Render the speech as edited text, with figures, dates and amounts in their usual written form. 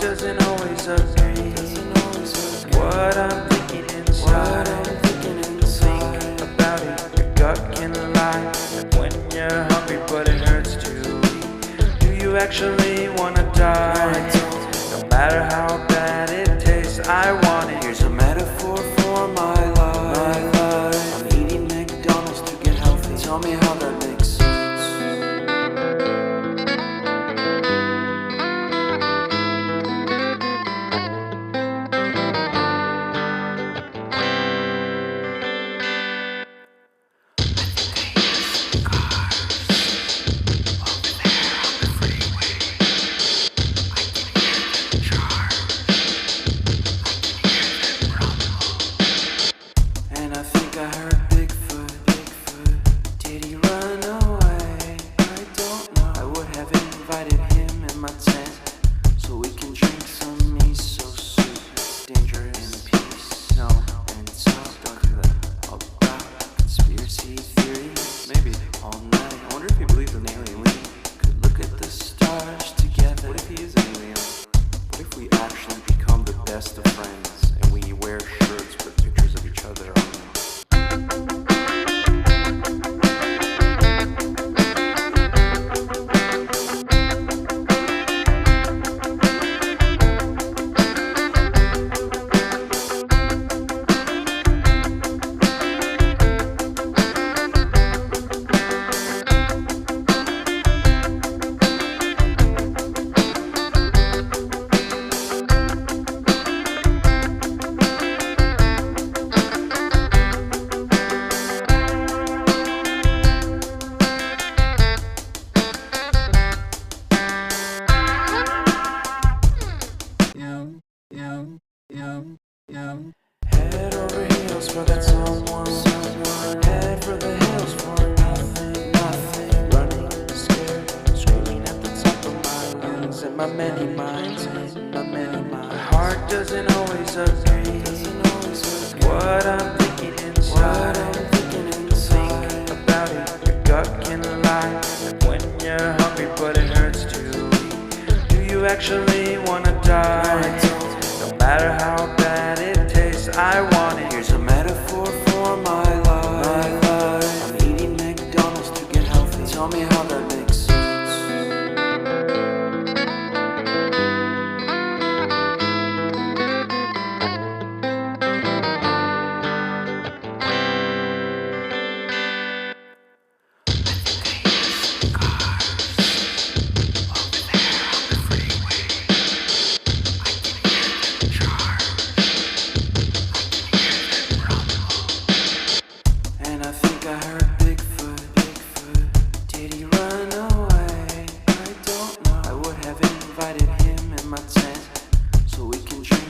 doesn't always agree. What I'm thinking inside. Think about it, your gut can lie. And when you're hungry but it hurts to eat, do you actually wanna die? No matter how bad it tastes, I want it. Here's a metaphor for my life. I'm eating McDonald's to get healthy. Tell me how that makes sense. And I think I heard Bigfoot. Did he run away? I don't know. I would have invited him in my tent so we can drink some miso soup. It's dangerous. In peace. No. And talk. Don't do that. About conspiracy theories. Maybe all night. I wonder if he believes in alien. We could look at the stars together. What if he is an alien? What if we actually become the best of friends and we wear shirts with pictures of each other on them? Head over heels for that someone. Head for the hills for nothing. Running, scared, screaming at the top of my lungs. In my many minds, my heart doesn't always agree. What I'm thinking inside. Think about it, your gut can lie. And when you're hungry but it hurts to eat, do you actually wanna die? No matter how bad it tastes, I want it. Here's a metaphor for my life. I'm eating McDonald's to get healthy. Tell me how that makes sense. And I think I heard Bigfoot. Did he run away? I don't know. I would have invited him in my tent so we can drink